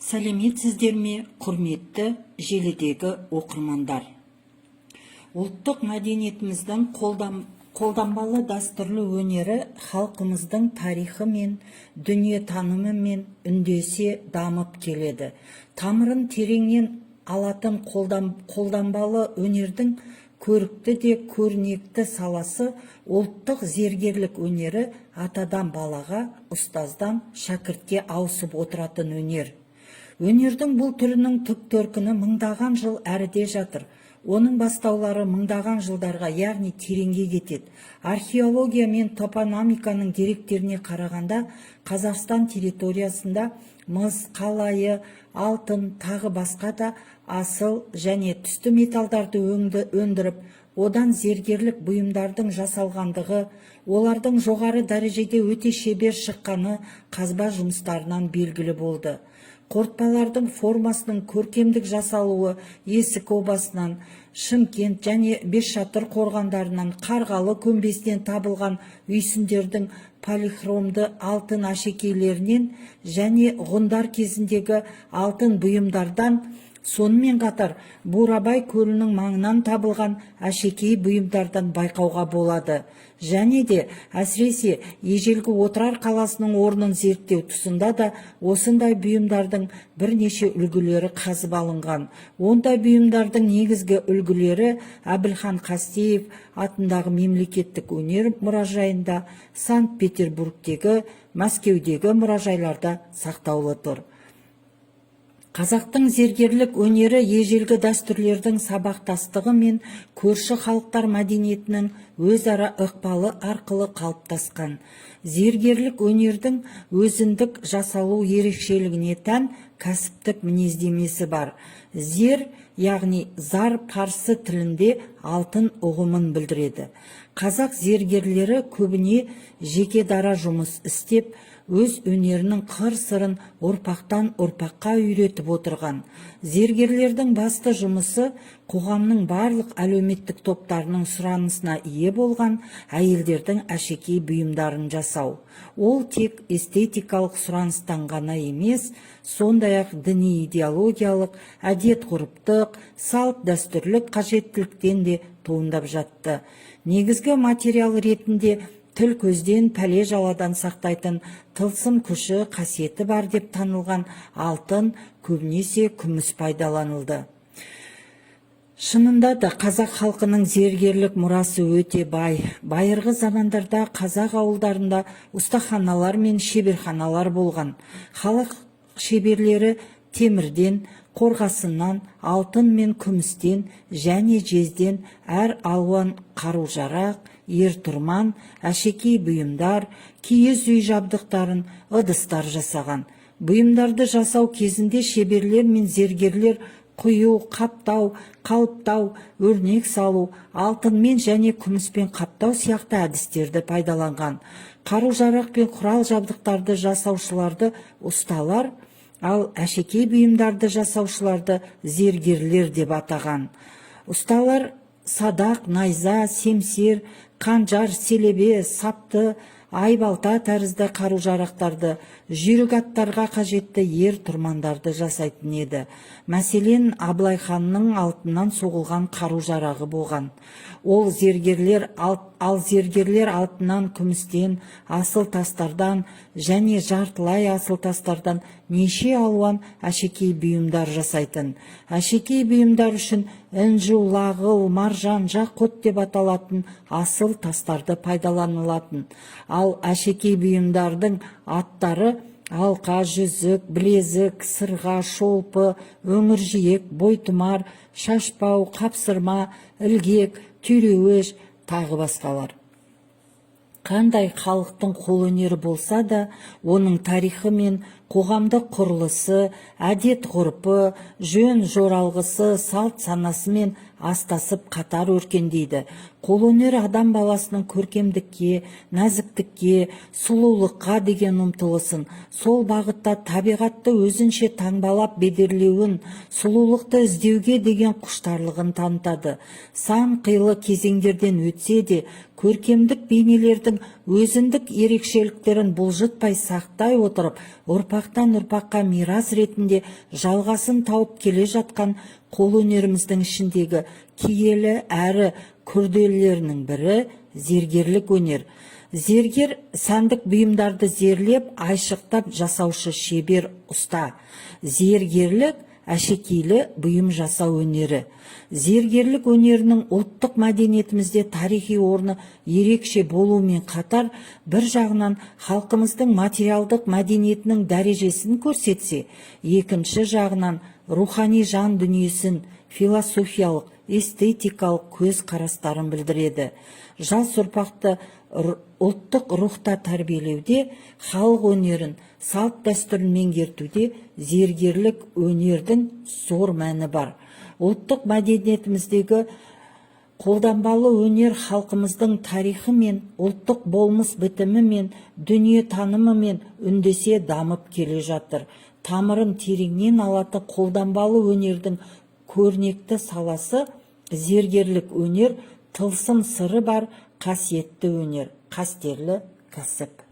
Сәлеметсіздер ме, құрметті желідегі оқырмандар? Ұлттық мәдениетіміздің қолданбалы дәстүрлі өнері халқымыздың тарихы мен дүниетанымы мен үндесе дамып келеді. Тамырын тереңнен алатын қолданбалы өнердің көрікті де көрнекті саласы ұлттық зергерлік өнері атадан балаға, ұстаздан шәкіртке ауысып отыратын өнер. Өнердің бұл түрінің түп төркіні мыңдаған жыл әріде жатыр. Оның бастаулары мыңдаған жылдарға, яғни тереңге кетеді. Археология мен топономиканың деректеріне қарағанда, Қазақстан территориясында мыс, қалайы, алтын, тағы басқа да асыл және түсті металдарды өндіріп, одан зергерлік бұйымдардың жасалғандығы, олардың жоғары дәрежеде өте шебер шыққаны қазба жұмыстарынан белгілі болды. Қорытпалардың формасының көркемдік жасалуы Есік обасынан, Шымкент және Бесшатыр қорғандарынан, Қарғалы көмбесінен табылған үйсіндердің полихромды алтын әшекейлерінен және ғұндар кезіндегі алтын бұйымдардан, сонымен қатар Бурабай көлінің маңынан табылған әшекей бұйымдардан байқауға болады. Және де әсіресе ежелгі Отырар қаласының орнын зерттеу тұсында да осындай бұйымдардың бірнеше үлгілері қазып алынған. Ондай бұйымдардың негізгі үлгілері Әбілхан Қастеев атындағы мемлекеттік өнер мұражайында, Санкт-Петербургтегі, Мәскеудегі мұражайларда сақтаулы тұр. Қазақтың зергерлік өнері ежелгі дәстүрлердің сабақтастығы мен көрші халықтар мәдениетінің өзара ықпалы арқылы қалыптасқан. Зергерлік өнердің өзіндік жасалу ерекшелігіне тән кәсіптік мінездемесі бар. Зер, яғни зар парсы тілінде алтын ұғымын білдіреді. Қазақ зергерлері көбіне жеке дара жұмыс істеп, өз өнерінің қыр-сырын ұрпақтан ұрпаққа үйретіп отырған. Зергерлердің басты жұмысы қоғамның барлық әлеуметтік топтарының сұранысына ие болған әйелдердің әшекей бұйымдарын жасау. Ол тек эстетикалық сұраныстан ғана емес, сондай-ақ діни идеологиялық, әдет-ғұрыптық, салт дәстүрлік қажеттіліктен де туындап жатты. Негізгі материал ретінде тіл көзден, пәле жаладан сақтайтын тылсым күші, қасиеті бар деп танылған алтын, көбінесе күміс пайдаланылды. Шынында да қазақ халқының зергерлік мұрасы өте бай. Байырғы замандарда қазақ ауылдарында ұстаханалар мен шеберханалар болған. Халық шеберлері темірден, қорғасыннан, алтын мен күмістен және жезден әр алуан қару-жарақ, ер-тұрман, әшекей бұйымдар, киіз үй жабдықтарын, ыдыстар жасаған. Бұйымдарды жасау кезінде шеберлер мен зергерлер құю, қаптау, қалыптау, өрнек салу, алтынмен және күміспен қаптау сияқты әдістерді пайдаланған. Қару-жарақ пен құрал жабдықтарды жасаушыларды ұсталар, ал әшекей бұйымдарды жасаушыларды зергерлер деп атаған. Ұсталар садақ, найза, семсер, қанжар, селебе, сапты, айбалта тәрізді қару-жарақтарды, жүйрік аттарға қажетті ер-тұрмандарды жасайтын еді. Мәселен, Абылай ханның алтыннан соғылған қару-жарағы болған. Ал зергерлер алтыннан, күмістен, асыл тастардан және жартылай асыл тастардан неше алуан әшекей бұйымдар жасайтын. Әшекей бұйымдар үшін інжу, лағыл, маржан, жақұт деп аталатын асыл тастарды пайдаланылатын. Ал әшекей бұйымдардың аттары алқа, жүзік, білезік, сырға, шолпы, өңіржиек, бойтұмар, шашпау, қапсырма, ілгек, түйреуіш, тағы басқалар. Қандай халықтың қолөнері болса да, оның тарихы мен қоғамдық құрылысы, әдет-ғұрпы, жөн жоралғысы, салт санасы мен астасып қатар өркендейді. Қолөнер адам баласының көркемдікке, нәзіктікке, сұлулыққа деген ұмтылысын, сол бағытта табиғатты өзінше таңбалап бедерлеуін, сұлулықты іздеуге деген құштарлығын танытады. Сан қилы кезеңдерден өтсе де, көркемдік бейнелердің өзіндік ерекшеліктерін бұлжытпай сақтай отырып, ұрпақтан ұрпаққа мирас ретінде жалғасын тауып келе жатқан қолөнеріміздің ішіндегі киелі әрі күрделілерінің бірі зергерлік өнер. Зергер сәндік бұйымдарды зерлеп, айшықтап жасаушы шебер ұста. Зергерлік әшекейлі бұйым жасау өнері. Зергерлік өнерінің ұлттық мәдениетімізде тарихи орны ерекше болумен қатар, бір жағынан халқымыздың материалдық мәдениетінің дәрежесін көрсетсе, екінші жағынан рухани жан дүниесін, философиялық, эстетикалық көз қарастарын білдіреді. Жас ұрпақты ұлттық рухта тәрбиелеуде, халық өнерін, салт дәстүрін меңгертуде зергерлік өнердің зор мәні бар. Ұлттық мәдениетіміздегі қолданбалы өнер халқымыздың тарихы мен ұлттық болмыс бітімі мен дүние танымы мен үндесе дамып келе жатыр. Тамырын тереңнен алатын қолданбалы өнердің көрнекті саласы зергерлік өнер, тылсым сыры бар қасиетті өнер, қастерлі кәсіп.